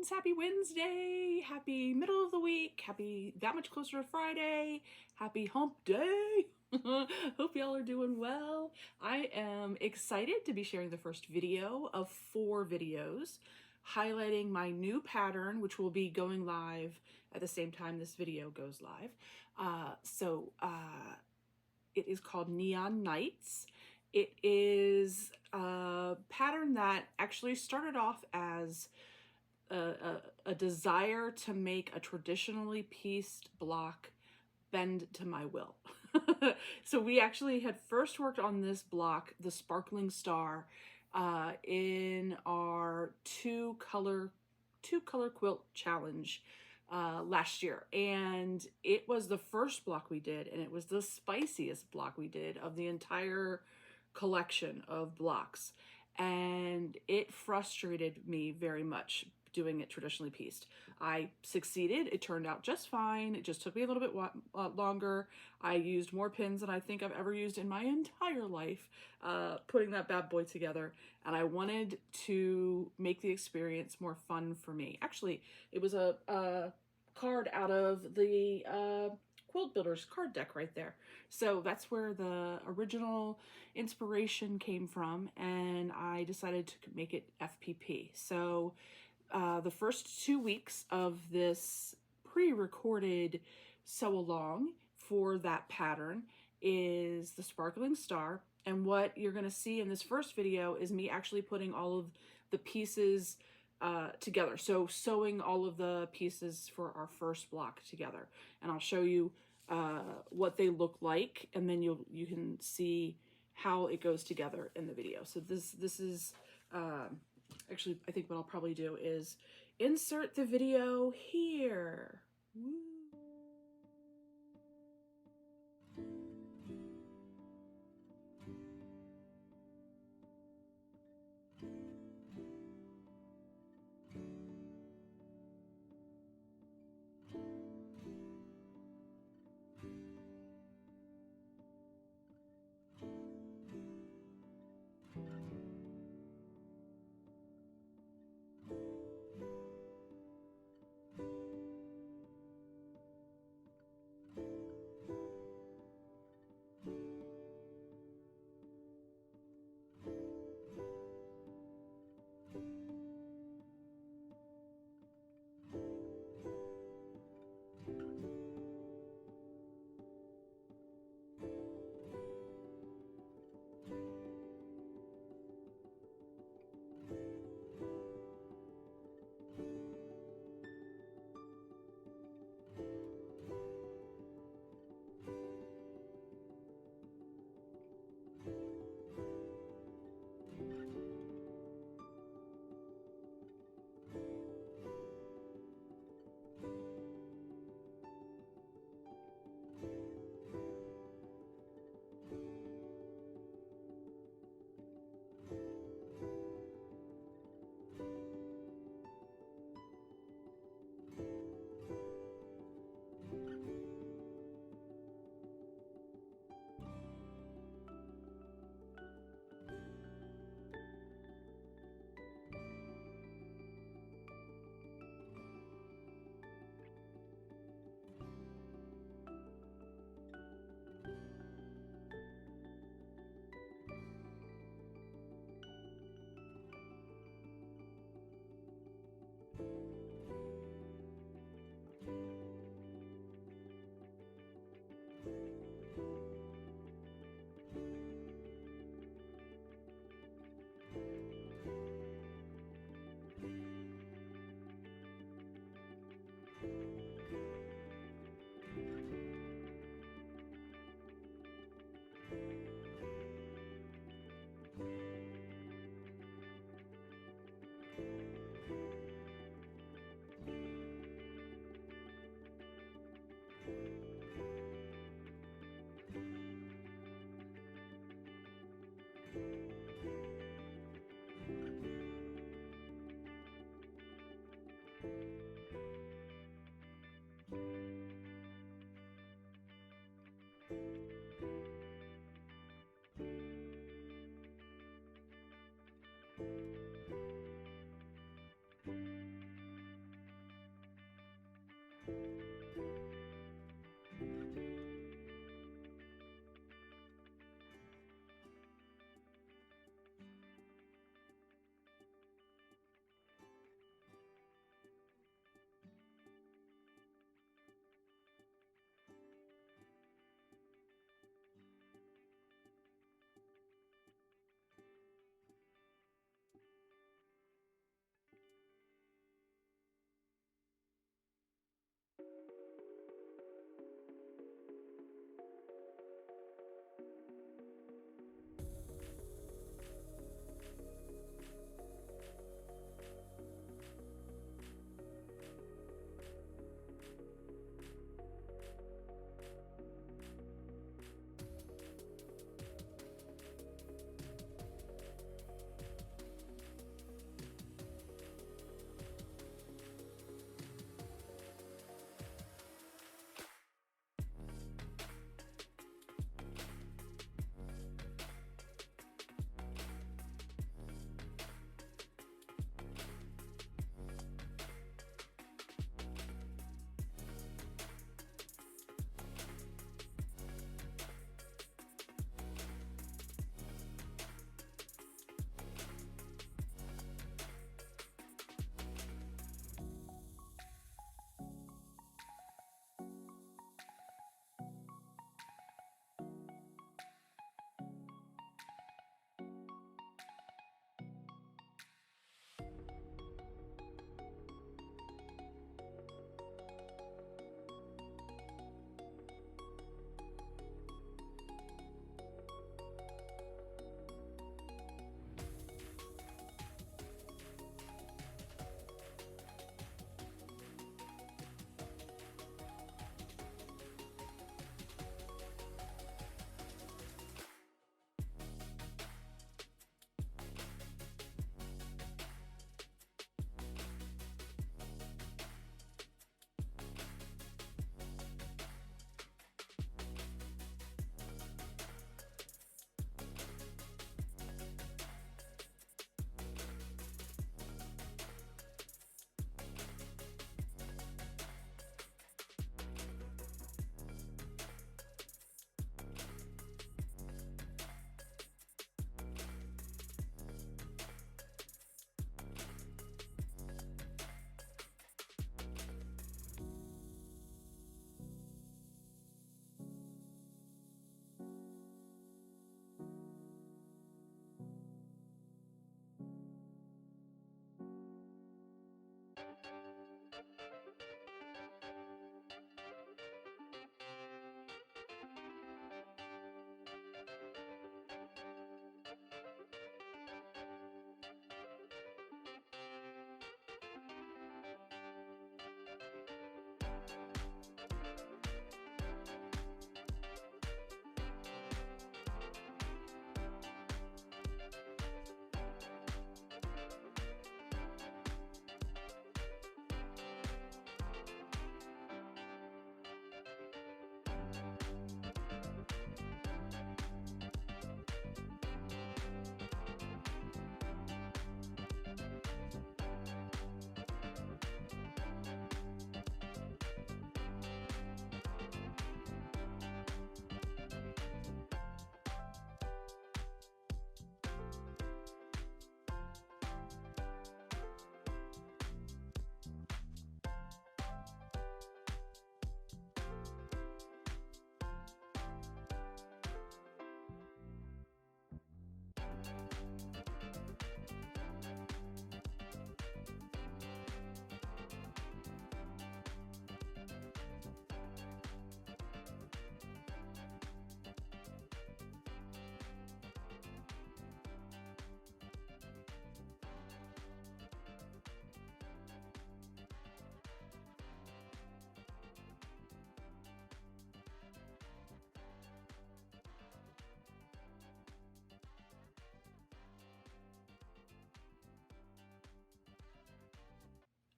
friends, happy Wednesday, happy middle of the week, happy that much closer to Friday, happy hump day. Hope y'all are doing well. I am excited to be sharing the first video of 4 videos highlighting my new pattern, which will be going live at the same time this video goes live. It is called Neon Nights. It is a pattern that actually started off as a desire to make a traditionally pieced block bend to my will. So we actually had first worked on this block, the Sparkling Star, in our two color quilt challenge last year, and it was the first block we did, and it was the spiciest block we did of the entire collection of blocks, and it frustrated me very much doing it traditionally pieced. I succeeded. It turned out just fine. It just took me a little bit longer. I used more pins than I think I've ever used in my entire life putting that bad boy together, and I wanted to make the experience more fun for me. Actually, it was a card out of the Quilt Builders card deck right there. So that's where the original inspiration came from, and I decided to make it FPP. So the first 2 weeks of this pre-recorded sew along for that pattern is the Sparkling Star, and what you're going to see in this first video is me actually putting all of the pieces together. So sewing all of the pieces for our first block together, and I'll show you what they look like, and then you can see how it goes together in the video. So this is actually, I think what I'll probably do is insert the video here. Woo.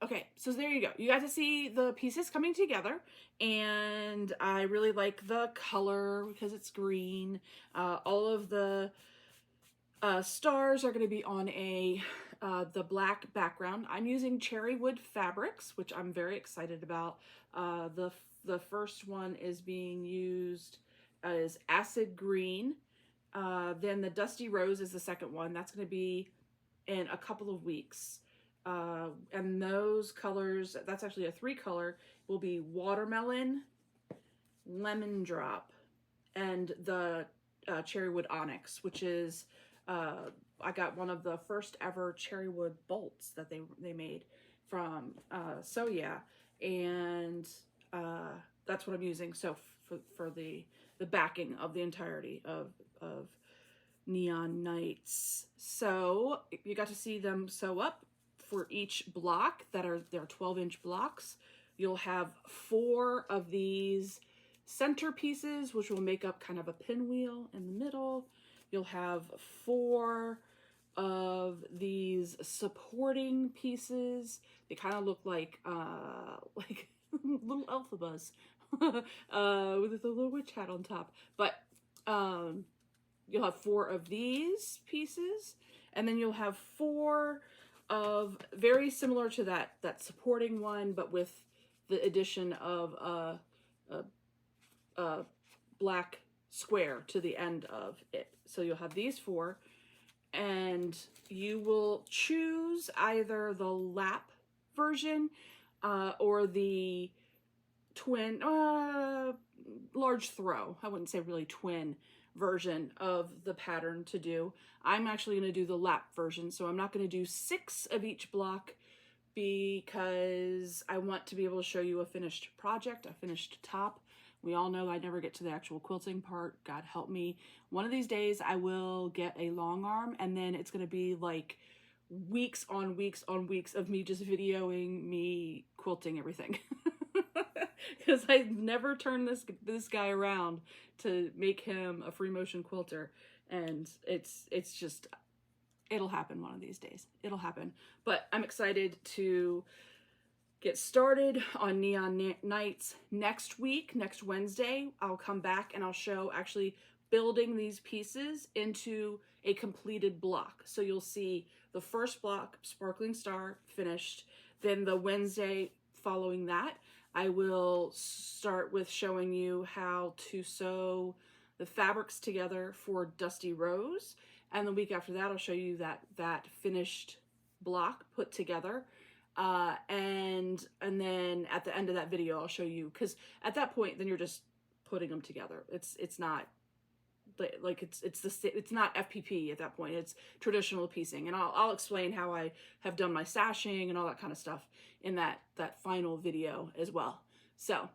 Okay, so there you go. You got to see the pieces coming together, and I really like the color because it's green. All of the stars are going to be on the black background. I'm using cherry wood fabrics, which I'm very excited about. The first one is being used as acid green. Then the dusty rose is the second one. That's going to be in a couple of weeks. And those colors, that's actually a 3-color, will be watermelon, lemon drop, and the cherry wood onyx, which is I got one of the first ever cherry wood bolts that they made from so yeah, and that's what I'm using. So for the backing of the entirety of Neon Nights. So you got to see them sew up for each block. They're 12-inch blocks. You'll have 4 of these center pieces, which will make up kind of a pinwheel in the middle. You'll have 4 of these supporting pieces. They kind of look like little Elphabas with a little witch hat on top. But you'll have 4 of these pieces, and then you'll have 4 of very similar to that supporting one, but with the addition of a black square to the end of it. So you'll have these 4, and you will choose either the lap version or the twin, large throw. I wouldn't say really twin version of the pattern to do. I'm actually going to do the lap version, so I'm not going to do 6 of each block because I want to be able to show you a finished project, a finished top. We all know I never get to the actual quilting part. God help me. One of these days I will get a long arm, and then it's going to be like weeks on weeks on weeks of me just videoing me quilting everything. Because I've never turned this guy around to make him a free motion quilter, and it's just, it'll happen one of these days. It'll happen. But I'm excited to get started on Neon Nights next week. Next Wednesday, I'll come back and I'll show actually building these pieces into a completed block. So you'll see the first block, Sparkling Star, finished. Then the Wednesday following that, I will start with showing you how to sew the fabrics together for Dusty Rose. And the week after that, I'll show you that finished block put together. And then at the end of that video, I'll show you, because at that point, then you're just putting them together. It's not like it's not FPP at that point. It's traditional piecing, and I'll explain how I have done my sashing and all that kind of stuff in that final video as well. So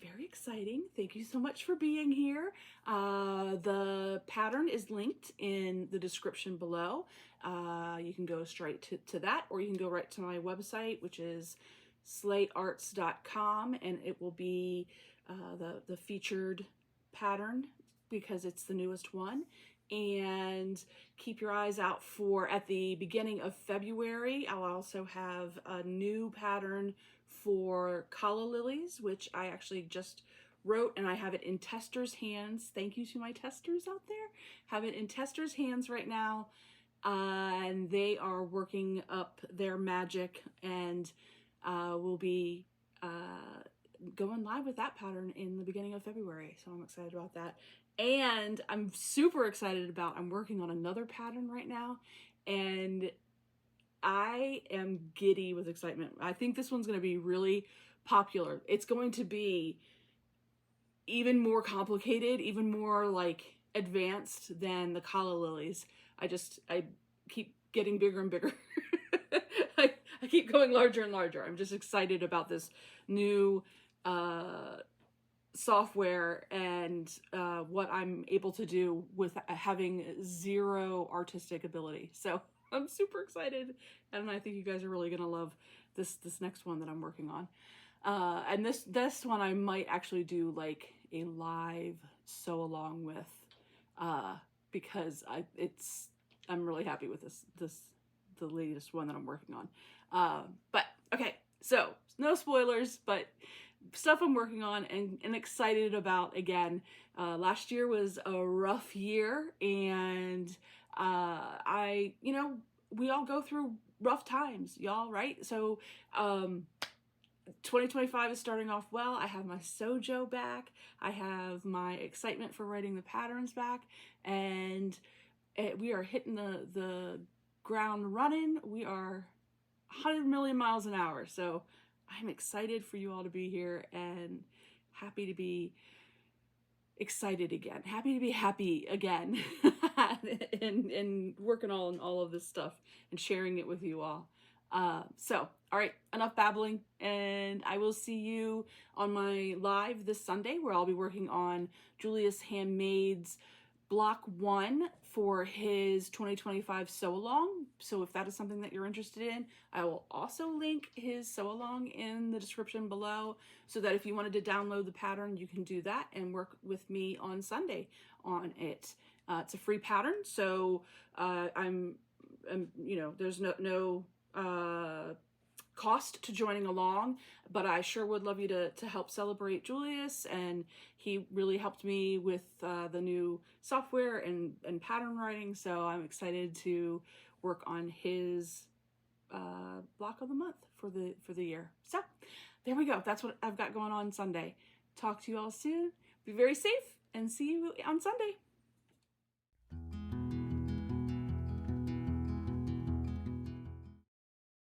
very exciting. Thank you so much for being here. The pattern is linked in the description below. You can go straight to that, or you can go right to my website, which is slatearts.com, and it will be the featured pattern because it's the newest one. And keep your eyes out for, at the beginning of February, I'll also have a new pattern for calla lilies, which I actually just wrote, and I have it in testers' hands. Thank you to my testers out there. Have it in testers' hands right now, and they are working up their magic, and we'll be going live with that pattern in the beginning of February. So I'm excited about that. And I'm super excited about, I'm working on another pattern right now, and I am giddy with excitement. I think this one's going to be really popular. It's going to be even more complicated, even more like advanced than the calla lilies. I keep getting bigger and bigger. I keep going larger and larger. I'm just excited about this new software and what I'm able to do with having zero artistic ability. So I'm super excited, and I think you guys are really gonna love this next one that I'm working on. And this one I might actually do like a live sew along with, because I'm really happy with the latest one that I'm working on. But okay, So, no spoilers, but stuff I'm working on and excited about again. Last year was a rough year, and we all go through rough times, y'all, right? So, 2025 is starting off well. I have my sojo back. I have my excitement for writing the patterns back, and we are hitting the ground running. We are 100 million miles an hour. So I'm excited for you all to be here and happy to be excited again. Happy to be happy again and working on all of this stuff and sharing it with you all. So, all right, enough babbling, and I will see you on my live this Sunday where I'll be working on Julius Handmade's block 1 for his 2025 sew-along. So if that is something that you're interested in, I will also link his sew-along in the description below, so that if you wanted to download the pattern, you can do that and work with me on Sunday on it. It's a free pattern, so there's no cost to joining along, but I sure would love you to help celebrate Julius, and he really helped me with the new software and pattern writing, so I'm excited to work on his block of the month for the year. So there we go. That's what I've got going on Sunday. Talk to you all soon. Be very safe, and see you on Sunday.